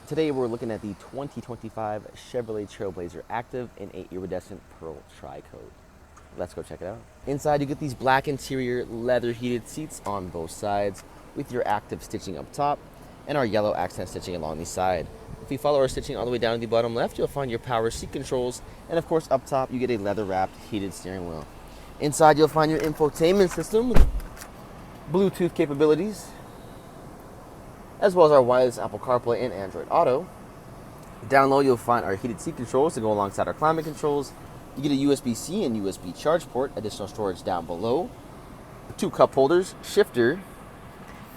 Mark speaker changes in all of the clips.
Speaker 1: Today we're looking at the 2025 Chevrolet Trailblazer Active in a Iridescent Pearl Tricoat. Let's go check it out. Inside you get these black interior leather heated seats on both sides with your active stitching up top and our yellow accent stitching along the side. If you follow our stitching all the way down to the bottom left, you'll find your power seat controls, and of course up top you get a leather wrapped heated steering wheel. Inside you'll find your infotainment system with Bluetooth capabilities, as well as our wireless Apple CarPlay and Android Auto. Down low, you'll find our heated seat controls to go alongside our climate controls. You get a USB-C and USB charge port, additional storage down below, 2 cup holders, shifter,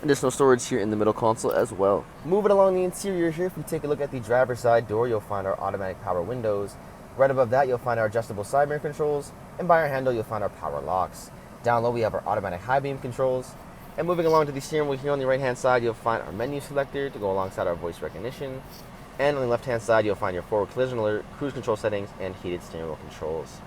Speaker 1: additional storage here in the middle console as well. Moving along the interior here, if you take a look at the driver's side door, you'll find our automatic power windows. Right above that, you'll find our adjustable side mirror controls, and by our handle, you'll find our power locks. Down low, we have our automatic high beam controls. And moving along to the steering wheel here on the right hand side, you'll find our menu selector to go alongside our voice recognition. And on the left hand side, you'll find your forward collision alert, cruise control settings, and heated steering wheel controls.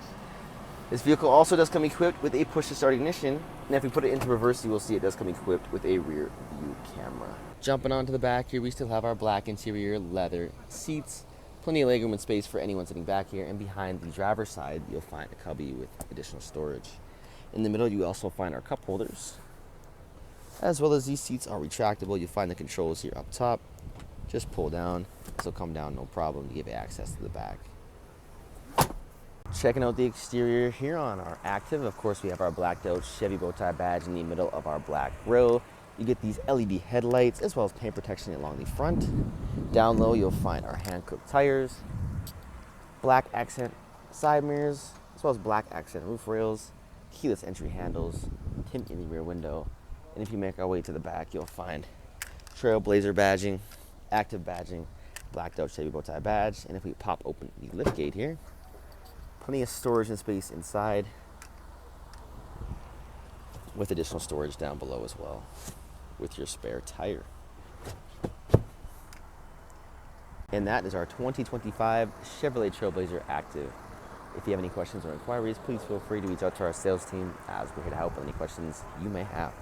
Speaker 1: This vehicle also does come equipped with a push to start ignition, and if we put it into reverse, you will see it does come equipped with a rear view camera. Jumping onto the back here, we still have our black interior leather seats, plenty of legroom and space for anyone sitting back here, and behind the driver's side, you'll find a cubby with additional storage. In the middle, you also find our cup holders. As well as these seats are retractable. You'll find the controls here up top. Just pull down. This will come down no problem to give you access to the back. Checking out the exterior here on our Active. Of course, we have our blacked out Chevy bow tie badge in the middle of our black grille. You get these LED headlights as well as paint protection along the front. Down low, you'll find our hand-cooked tires, black accent side mirrors, as well as black accent roof rails, keyless entry handles, tint in the rear window. And if you make our way to the back, you'll find Trailblazer badging, Active badging, blacked out Chevy bow tie badge. And if we pop open the lift gate here, plenty of storage and space inside with additional storage down below as well with your spare tire. And that is our 2025 Chevrolet Trailblazer Active. If you have any questions or inquiries, please feel free to reach out to our sales team as we're here to help with any questions you may have.